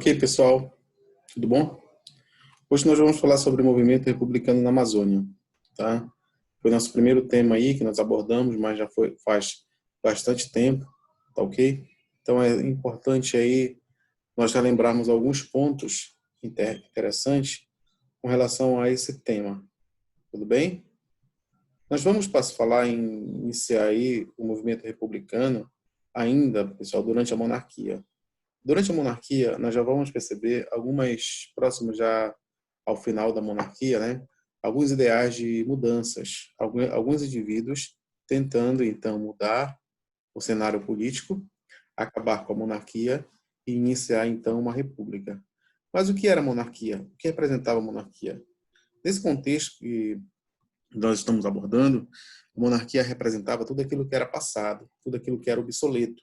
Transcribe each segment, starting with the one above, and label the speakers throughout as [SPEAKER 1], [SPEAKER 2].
[SPEAKER 1] Ok, pessoal, tudo bom? Hoje nós vamos falar sobre o movimento republicano na Amazônia, tá? Foi nosso primeiro tema aí que nós abordamos, mas já foi faz bastante tempo, tá ok? Então é importante aí nós já lembrarmos alguns pontos interessantes com relação a esse tema, tudo bem? Nós vamos falar em iniciar aí o movimento republicano ainda, pessoal, durante a monarquia. Durante a monarquia, nós já vamos perceber algumas, próximos já ao final da monarquia, né? Alguns ideais de mudanças, alguns indivíduos tentando, então, mudar o cenário político, acabar com a monarquia e iniciar, então, uma república. Mas o que era a monarquia? O que representava a monarquia? Nesse contexto que nós estamos abordando, a monarquia representava tudo aquilo que era passado, tudo aquilo que era obsoleto,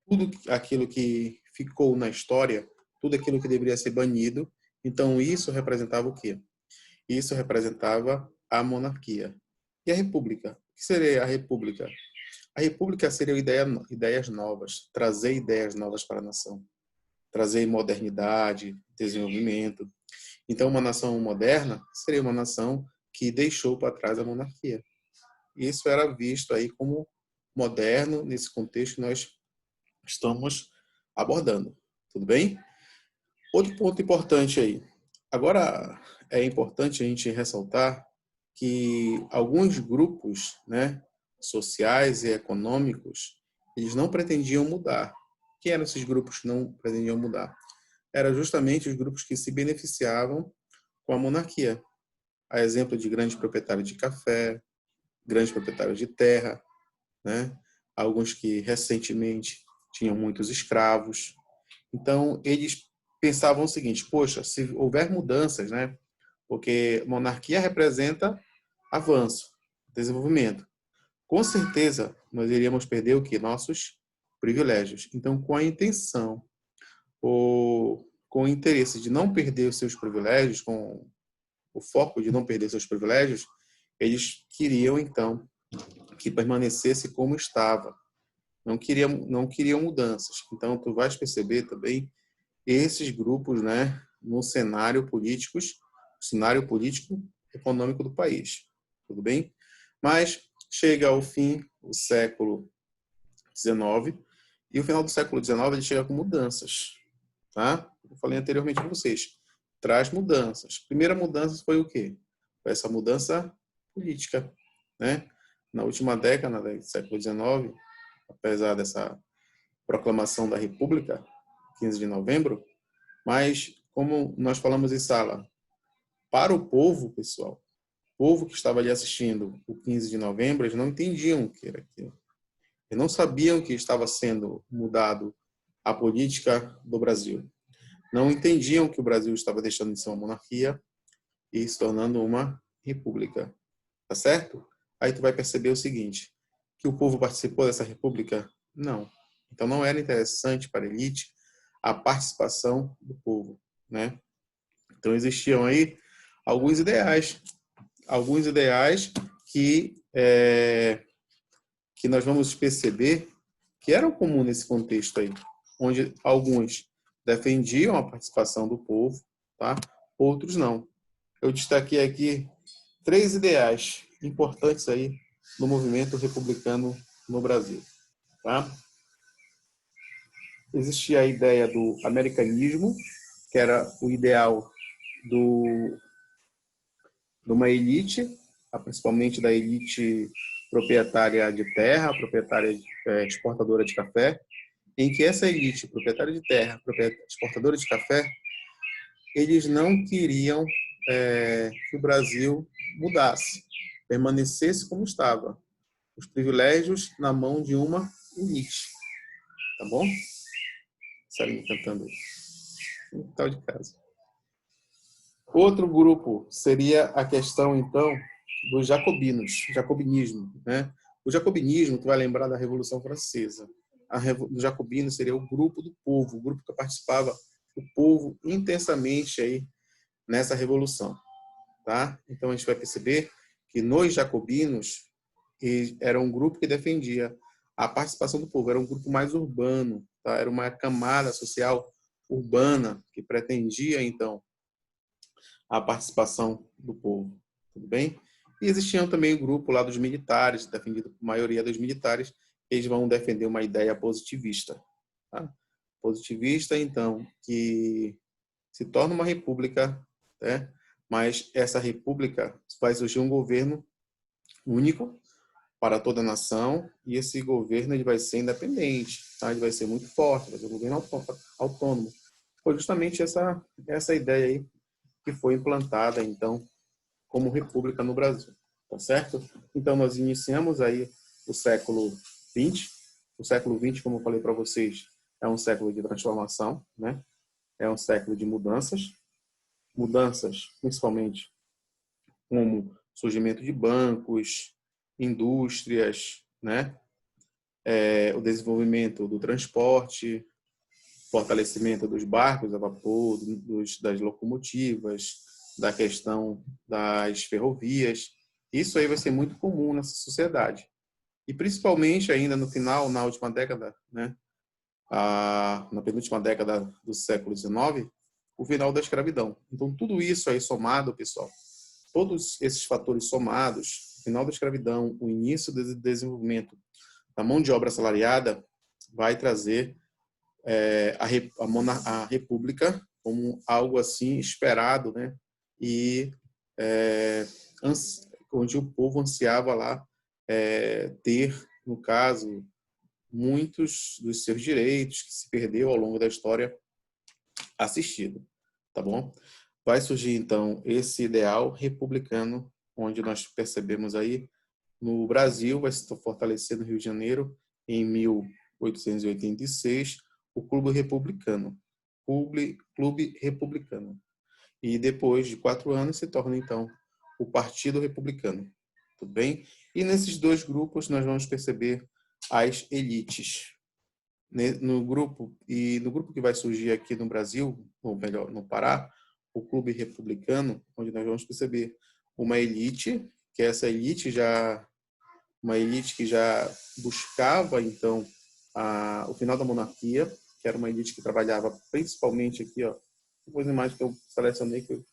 [SPEAKER 1] tudo aquilo que ficou na história, tudo aquilo que deveria ser banido. Então isso representava o quê? Isso representava a monarquia. E a república? O que seria a república? A república seria ideias novas, trazer ideias novas para a nação, trazer modernidade, desenvolvimento. Então uma nação moderna seria uma nação que deixou para trás a monarquia. Isso era visto aí como moderno nesse contexto que nós estamos abordando. Tudo bem? Outro ponto importante aí. Agora, é importante a gente ressaltar que alguns grupos, né, sociais e econômicos, eles não pretendiam mudar. Quem eram esses grupos que não pretendiam mudar? Eram justamente os grupos que se beneficiavam com a monarquia. A exemplo de grandes proprietários de café, grandes proprietários de terra, né? Alguns que recentemente tinham muitos escravos. Então, eles pensavam o seguinte: poxa, se houver mudanças, né? Porque monarquia representa avanço, desenvolvimento. Com certeza, nós iríamos perder o que? Nossos privilégios. Então, com a intenção, ou com o interesse de não perder os seus privilégios, com o foco de não perder seus privilégios, eles queriam, então, que permanecesse como estava. Não queriam mudanças. Então, tu vais perceber também esses grupos, né, no cenário político econômico do país. Tudo bem? Mas chega ao fim o século XIX e o final do século XIX ele chega com mudanças, tá? Eu falei anteriormente para vocês, traz mudanças. A primeira mudança foi o quê? Foi essa mudança política, né? Na última década do século XIX, apesar dessa proclamação da República, 15 de novembro, mas como nós falamos em sala, para o povo, pessoal, o povo que estava ali assistindo o 15 de novembro, eles não entendiam o que era aquilo. Eles não sabiam que estava sendo mudado a política do Brasil. Não entendiam que o Brasil estava deixando de ser uma monarquia e se tornando uma república. Tá certo? Aí tu vai perceber o seguinte, que o povo participou dessa república? Não. Então não era interessante para a elite a participação do povo, né? Então existiam aí alguns ideais que nós vamos perceber que eram comuns nesse contexto aí, onde alguns defendiam a participação do povo, tá? Outros não. Eu destaquei aqui 3 ideais importantes aí no movimento republicano no Brasil, tá? Existia a ideia do americanismo, que era o ideal de uma elite, principalmente da elite proprietária de terra, proprietária exportadora de café, em que essa elite proprietária de terra, exportadora de café, eles não queriam que o Brasil mudasse, permanecesse como estava, os privilégios na mão de uma elite, tá bom? Sabe cantando um tal de casa. Outro grupo seria a questão, então, dos jacobinismo, né? O jacobinismo, tu vai lembrar da Revolução Francesa. O jacobino seria o grupo do povo, o grupo que participava do povo intensamente aí nessa revolução, tá? Então a gente vai perceber que nos jacobinos era um grupo que defendia a participação do povo, era um grupo mais urbano, tá? Era uma camada social urbana que pretendia, então, a participação do povo. Tudo bem? E existia também o grupo lá dos militares, defendido por maioria dos militares, eles vão defender uma ideia positivista. Tá? Positivista, então, que se torna uma república, né? Mas essa república vai surgir um governo único para toda a nação e esse governo ele vai ser independente, tá? Ele vai ser muito forte, vai ser um governo autônomo. Foi justamente essa ideia aí que foi implantada, então, como república no Brasil, tá certo? Então, nós iniciamos aí o século XX. O século XX, como eu falei para vocês, é um século de transformação, né? É um século de mudanças. Mudanças, principalmente, como surgimento de bancos, indústrias, né? O desenvolvimento do transporte, fortalecimento dos barcos a vapor, das locomotivas, da questão das ferrovias. Isso aí vai ser muito comum nessa sociedade. E principalmente ainda no final, na última década, né? Na penúltima década do século XIX, o final da escravidão. Então, tudo isso aí somado, pessoal, todos esses fatores somados, o final da escravidão, o início do desenvolvimento da mão de obra assalariada, vai trazer a república como algo assim esperado, né? E onde o povo ansiava lá ter, no caso, muitos dos seus direitos que se perdeu ao longo da história assistido, tá bom? Vai surgir então esse ideal republicano, onde nós percebemos aí no Brasil, vai se fortalecer no Rio de Janeiro em 1886 o Clube Republicano. Clube Republicano. E depois de 4 anos se torna então o Partido Republicano. Tudo bem? E nesses dois grupos nós vamos perceber as elites. No grupo que vai surgir aqui no Brasil, ou melhor, no Pará, o Clube Republicano, onde nós vamos perceber uma elite, que essa elite uma elite que já buscava então o final da monarquia, que era uma elite que trabalhava principalmente aqui, ó, depois a imagem que eu selecionei que eu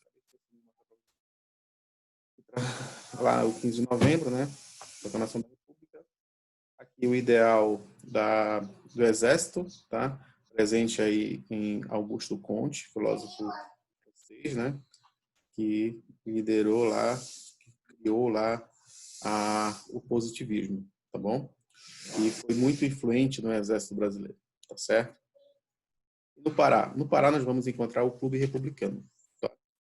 [SPEAKER 1] lá o 15 de novembro, né, proclamação da República. Aqui o ideal do Exército, tá? Presente aí em Augusto Conte, filósofo francês, né? Que liderou lá, que criou lá o positivismo, tá bom? E foi muito influente no Exército Brasileiro, tá certo? No Pará nós vamos encontrar o Clube Republicano, tá?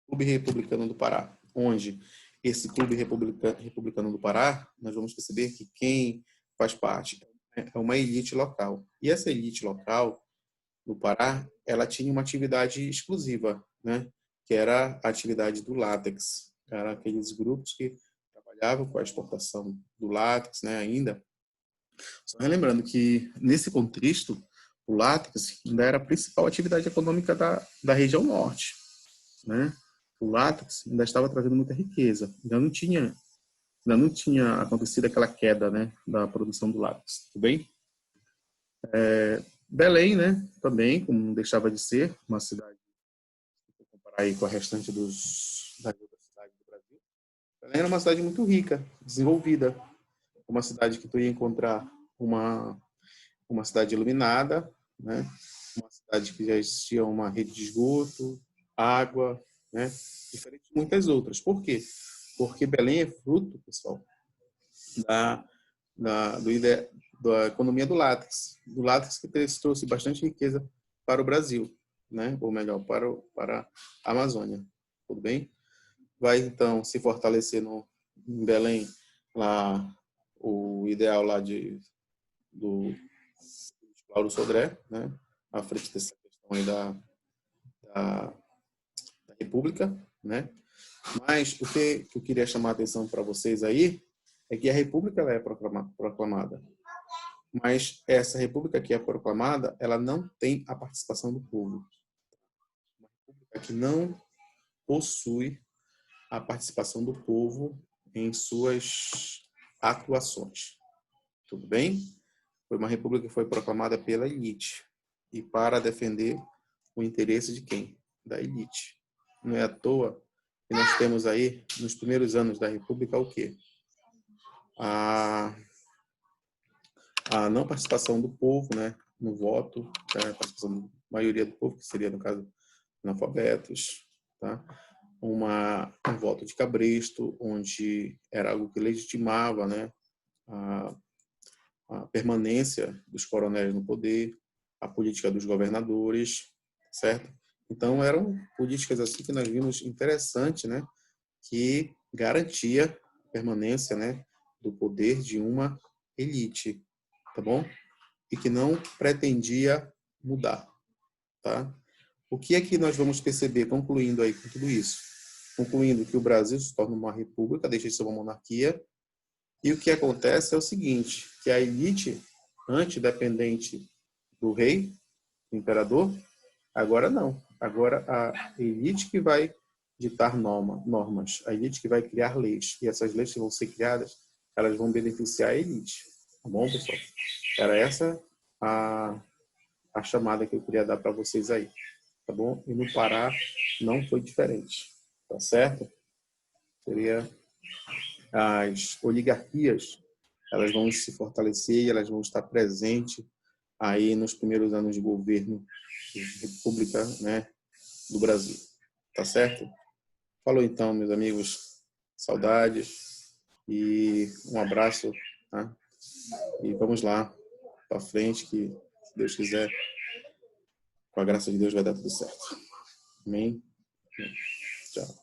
[SPEAKER 1] Clube Republicano do Pará, onde esse Clube Republicano do Pará, nós vamos perceber que quem faz parte é uma elite local. E essa elite local do Pará, ela tinha uma atividade exclusiva, né? Que era a atividade do látex. Era aqueles grupos que trabalhavam com a exportação do látex, né? Ainda. Só lembrando que, nesse contexto, o látex ainda era a principal atividade econômica da região norte, né? O látex ainda estava trazendo muita riqueza. Ainda não tinha acontecido aquela queda, né, da produção do látex, tudo bem? Belém, né, também, como não deixava de ser uma cidade, se for comparar aí com a restante das outras cidades do Brasil, Belém era uma cidade muito rica, desenvolvida, uma cidade que tu ia encontrar uma cidade iluminada, né, uma cidade que já existia uma rede de esgoto, água, né, diferente de muitas outras. Por quê? Porque Belém é fruto, pessoal, da, da economia do látex que trouxe bastante riqueza para o Brasil, né? Ou melhor, para a Amazônia. Tudo bem? Vai então se fortalecer em Belém lá o ideal lá do Lauro Sodré, né? À frente dessa questão aí da República, né? Mas o que eu queria chamar a atenção para vocês aí é que a República ela é proclamada. Mas essa república que é proclamada, ela não tem a participação do povo. Uma república que não possui a participação do povo em suas atuações. Tudo bem? Foi uma república que foi proclamada pela elite e para defender o interesse de quem? Da elite. Não é à toa que nós temos aí, nos primeiros anos da República, o quê? A não participação do povo, né, no voto, a participação da maioria do povo, que seria, no caso, analfabetos, tá? Um voto de cabresto, onde era algo que legitimava, né, a permanência dos coronéis no poder, a política dos governadores, certo? Então, eram políticas assim que nós vimos interessantes, né, que garantia a permanência, né, do poder de uma elite, tá bom? E que não pretendia mudar, tá? O que é que nós vamos perceber, concluindo aí com tudo isso? Concluindo que o Brasil se torna uma república, deixa de ser uma monarquia, e o que acontece é o seguinte, que a elite, antes dependente do rei, do imperador, agora não. Agora a elite que vai ditar normas, a elite que vai criar leis, e essas leis que vão ser criadas, elas vão beneficiar a elite. Tá bom, pessoal? Era essa a chamada que eu queria dar para vocês aí, tá bom? E no Pará não foi diferente, tá certo? Seria as oligarquias, elas vão se fortalecer, elas vão estar presentes aí nos primeiros anos de governo de República, né, do Brasil, tá certo? Falou então, meus amigos, saudades e um abraço, tá? E vamos lá para frente, que se Deus quiser, com a graça de Deus vai dar tudo certo. Amém? Tchau.